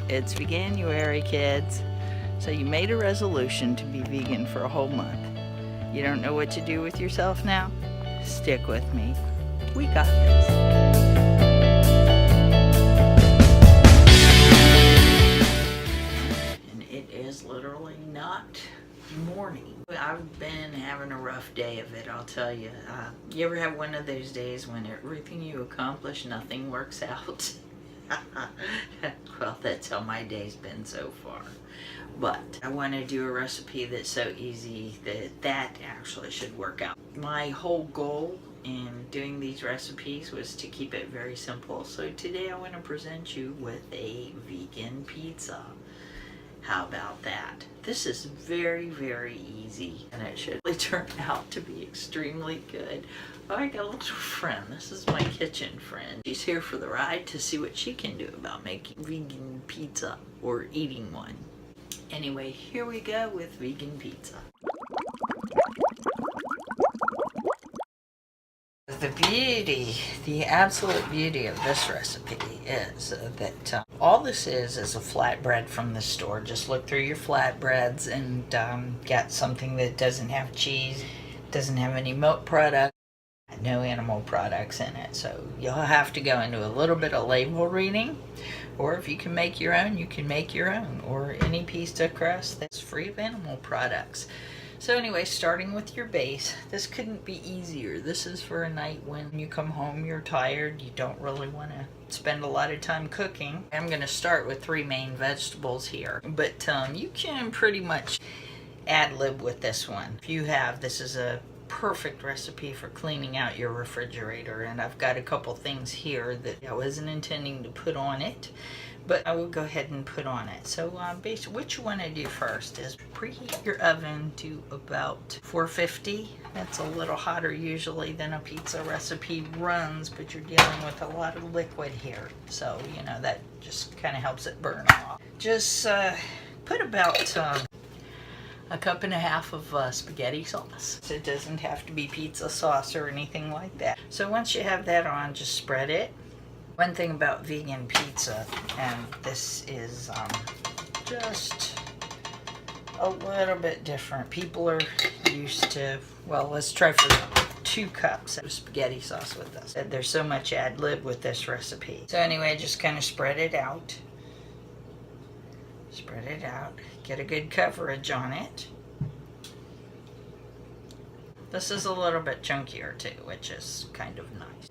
It's Veganuary, kids. So you made a resolution to be vegan for a whole month. You don't know what to do with yourself now? Stick with me. We got this. And it is literally not morning. I've been having a rough day of it, I'll tell you. You ever have one of those days when everything you accomplish, nothing works out? Well, that's how my day's been so far. But I want to do a recipe that's so easy that actually should work out. My whole goal in doing these recipes was to keep it very simple. So today I want to present you with a vegan pizza. How about that? This is very, very easy, and it should really turn out to be extremely good. Oh, I got a little friend. This is my kitchen friend. She's here for the ride to see what she can do about making vegan pizza or eating one. Anyway, here we go with vegan pizza. The absolute beauty of this recipe is that all this is a flatbread from the store. Just look through your flatbreads and get something that doesn't have cheese, doesn't have any milk product, no animal products in it. So you'll have to go into a little bit of label reading, or if you can make your own, you can make your own, or any piece of crust that's free of animal products. So anyway, starting with your base, this couldn't be easier. This is for a night when you come home, you're tired, you don't really want to spend a lot of time cooking. I'm going to start with 3 main vegetables here, but you can pretty much ad-lib with this one. If you have, this is a perfect recipe for cleaning out your refrigerator, and I've got a couple things here that I wasn't intending to put on it, but I will go ahead and put on it. So basically what you want to do first is preheat your oven to about 450. That's a little hotter usually than a pizza recipe runs, but you're dealing with a lot of liquid here, so you know that just kind of helps it burn off. Just put about a cup and a half of spaghetti sauce. So it doesn't have to be pizza sauce or anything like that. So once you have that on, just spread it. One thing about vegan pizza, and this is just a little bit different. People are used to, well, let's try for 2 cups of spaghetti sauce with this. There's so much ad lib with this recipe. So anyway, just kind of spread it out. Spread it out. Get a good coverage on it. This is a little bit chunkier too, which is kind of nice.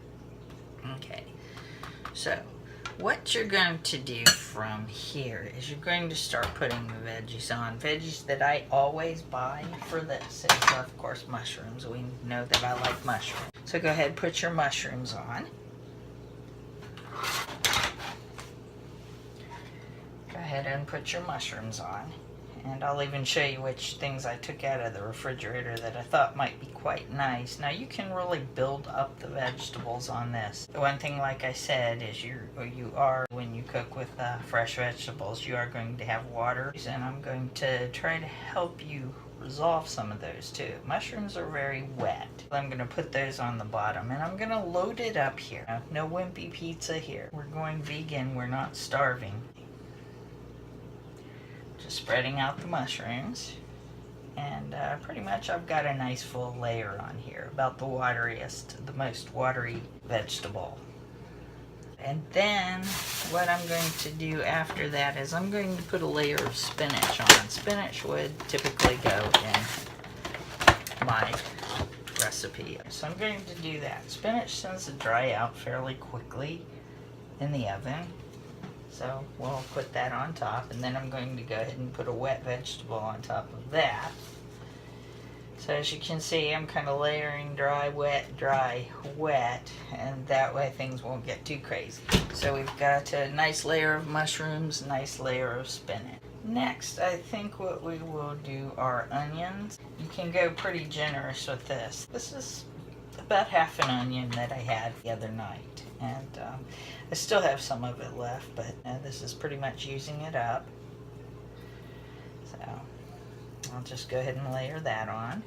Okay. So, what you're going to do from here is you're going to start putting the veggies on. Veggies that I always buy for this is, of course, mushrooms. We know that I like mushrooms. So go ahead and put your mushrooms on. Go ahead and put your mushrooms on. And I'll even show you which things I took out of the refrigerator that I thought might be quite nice. Now you can really build up the vegetables on this. The one thing, like I said, is when you cook with fresh vegetables, you are going to have water. And I'm going to try to help you resolve some of those too. Mushrooms are very wet. I'm going to put those on the bottom and I'm going to load it up here. Now, no wimpy pizza here. We're going vegan, we're not starving. Just spreading out the mushrooms, and pretty much I've got a nice full layer on here, about the wateriest, the most watery vegetable. And then what I'm going to do after that is I'm going to put a layer of spinach on. Spinach would typically go in my recipe, so I'm going to do that. Spinach tends to dry out fairly quickly in the oven. So we'll put that on top, and then I'm going to go ahead and put a wet vegetable on top of that. So as you can see, I'm kind of layering dry, wet, and that way things won't get too crazy. So we've got a nice layer of mushrooms, nice layer of spinach. Next, I think what we will do are onions. You can go pretty generous with this. This is about half an onion that I had the other night, and I still have some of it left, but this is pretty much using it up. So I'll just go ahead and layer that on.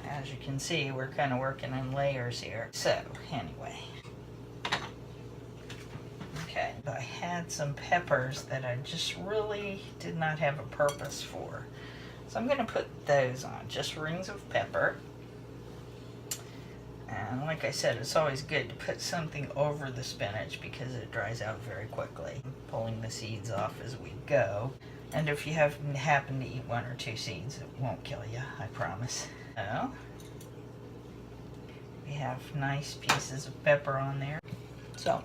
As you can see, we're kind of working in layers here. So anyway, okay, I had some peppers that I just really did not have a purpose for. So I'm going to put those on, just rings of pepper. And like I said, it's always good to put something over the spinach because it dries out very quickly. Pulling the seeds off as we go. And if you happen to eat 1 or 2 seeds, it won't kill you, I promise. So, we have nice pieces of pepper on there. So,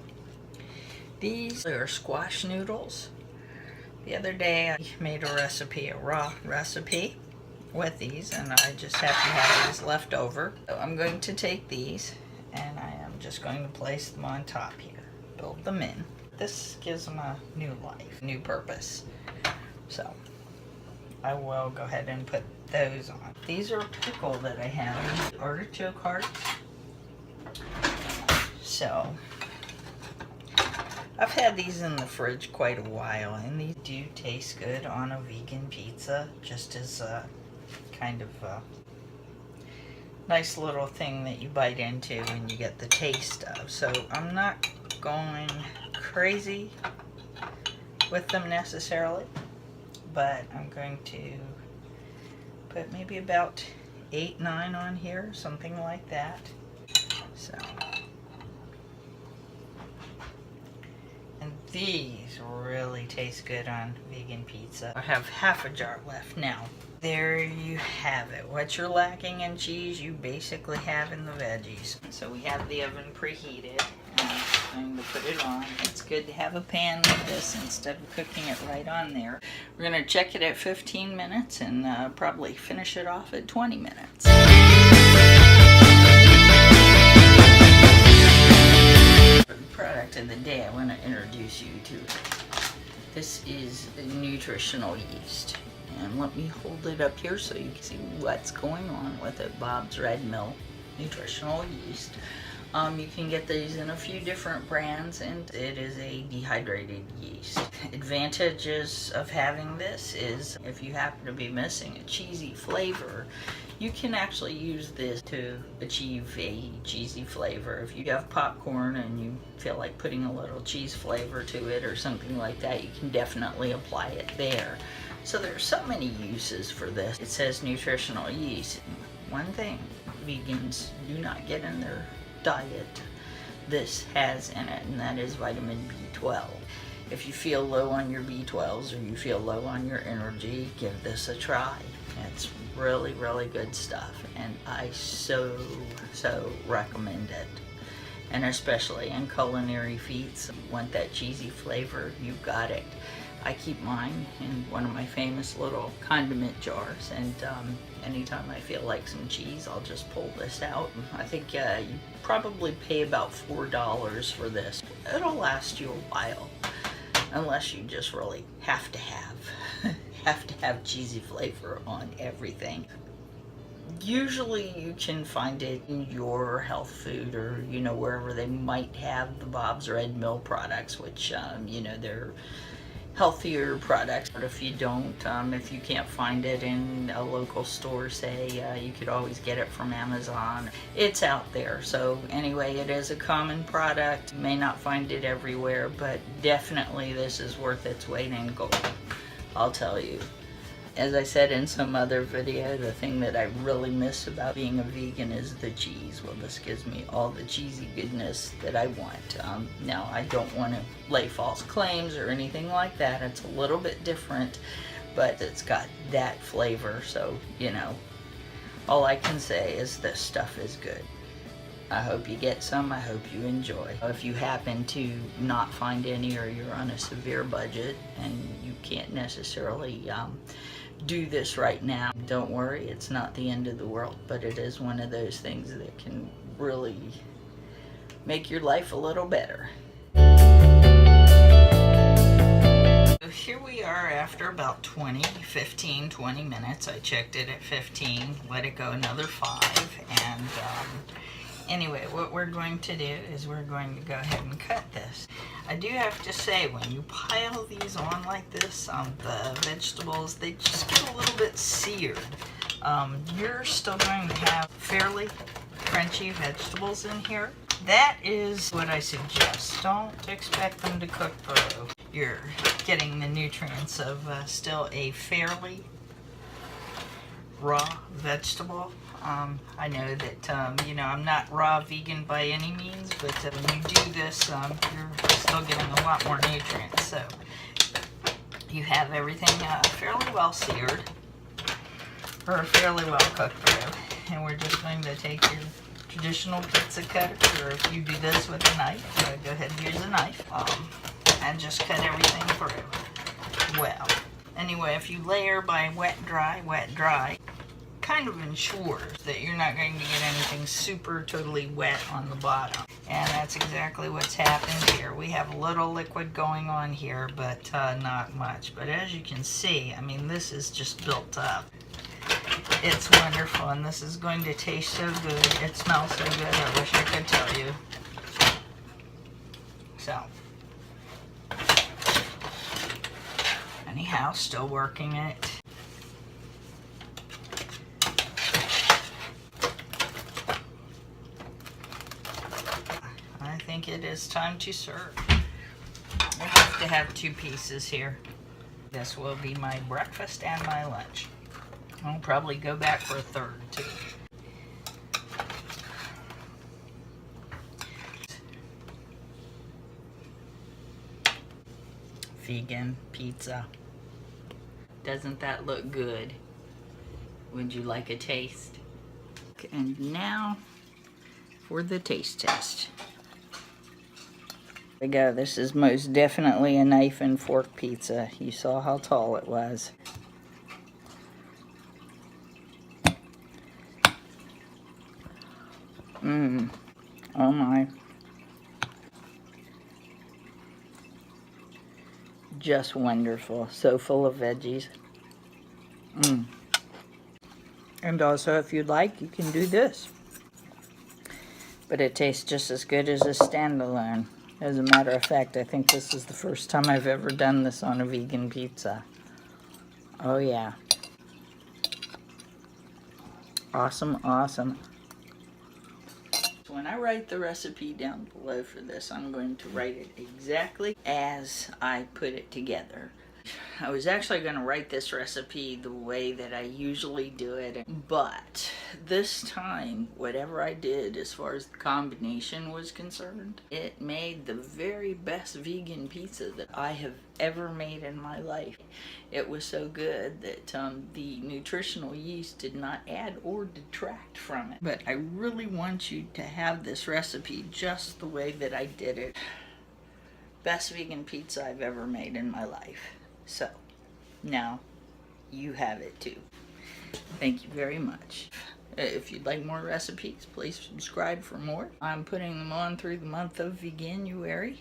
these are squash noodles. The other day I made a recipe, a raw recipe with these, and I just happen to have these left over. So I'm going to take these and I am just going to place them on top here. Build them in. This gives them a new life, new purpose. So I will go ahead and put those on. These are pickle that I have, artichoke hearts. So I've had these in the fridge quite a while, and these do taste good on a vegan pizza, just as a kind of a nice little thing that you bite into and you get the taste of. So I'm not going crazy with them necessarily, but I'm going to put maybe about 8, 9 on here, something like that. So, and these really taste good on vegan pizza. I have half a jar left now. There you have it. What you're lacking in cheese, you basically have in the veggies. So we have the oven preheated, and I'm going to put it on. It's good to have a pan like this instead of cooking it right on there. We're going to check it at 15 minutes and probably finish it off at 20 minutes. For the product of the day, I want to introduce you to it. This is nutritional yeast. And let me hold it up here so you can see what's going on with it. Bob's Red Mill nutritional yeast. You can get these in a few different brands, and it is a dehydrated yeast. Advantages of having this is if you happen to be missing a cheesy flavor, you can actually use this to achieve a cheesy flavor. If you have popcorn and you feel like putting a little cheese flavor to it or something like that, you can definitely apply it there. So there's so many uses for this. It says nutritional yeast. One thing vegans do not get in their diet, this has in it, and that is vitamin B12. If you feel low on your B12s or you feel low on your energy, give this a try. It's really, really good stuff, and I so recommend it. And especially in culinary feats, you want that cheesy flavor, you've got it. I keep mine in one of my famous little condiment jars, and anytime I feel like some cheese, I'll just pull this out. I think you probably pay about $4 for this. It'll last you a while, unless you just really have to have cheesy flavor on everything. Usually you can find it in your health food, or wherever they might have the Bob's Red Mill products, which they're healthier products. But if you don't, if you can't find it in a local store, say, you could always get it from Amazon. It's out there. So anyway, it is a common product. You may not find it everywhere, but definitely this is worth its weight in gold, I'll tell you. As I said in some other video, the thing that I really miss about being a vegan is the cheese. Well, this gives me all the cheesy goodness that I want. Now, I don't want to lay false claims or anything like that. It's a little bit different, but it's got that flavor. So, all I can say is this stuff is good. I hope you get some. I hope you enjoy. If you happen to not find any, or you're on a severe budget and you can't necessarily do this right now, don't worry, it's not the end of the world, but it is one of those things that can really make your life a little better. So here we are after about 20 minutes. I checked it at 15, let it go another 5, and anyway, what we're going to do is we're going to go ahead and cut this. I do have to say, when you pile these on like this, the vegetables, they just get a little bit seared. You're still going to have fairly crunchy vegetables in here, that is what I suggest. Don't expect them to cook through. You're getting the nutrients of still a fairly raw vegetable. I know that, you know, I'm not raw vegan by any means, but when you do this, you're still getting a lot more nutrients. So you have everything fairly well seared or fairly well cooked through. And we're just going to take your traditional pizza cutter, or if you do this with a knife, go ahead and use a knife, and just cut everything through. Well, anyway, if you layer by wet, dry, kind of ensures that you're not going to get anything super totally wet on the bottom. And that's exactly what's happened here. We have a little liquid going on here, but not much. But as you can see, I mean, this is just built up. It's wonderful, and this is going to taste so good. It smells so good, I wish I could tell you. So, anyhow, still working it. I think it is time to serve. I have to have 2 pieces here. This will be my breakfast and my lunch. I'll probably go back for a third too. Vegan pizza. Doesn't that look good? Would you like a taste? And now for the taste test. There we go. This is most definitely a knife and fork pizza. You saw how tall it was. Oh my. Just wonderful. So full of veggies. And also, if you'd like, you can do this. But it tastes just as good as a standalone. As a matter of fact, I think this is the first time I've ever done this on a vegan pizza. Oh yeah. Awesome, awesome. When I write the recipe down below for this, I'm going to write it exactly as I put it together. I was actually going to write this recipe the way that I usually do it, but this time, whatever I did as far as the combination was concerned, it made the very best vegan pizza that I have ever made in my life. It was so good that the nutritional yeast did not add or detract from it. But I really want you to have this recipe just the way that I did it. Best vegan pizza I've ever made in my life. So, now you have it too. Thank you very much. If you'd like more recipes, please subscribe for more. I'm putting them on through the month of VEGANUARY,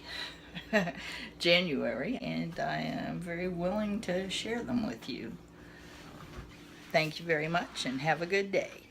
January, and I am very willing to share them with you. Thank you very much, and have a good day.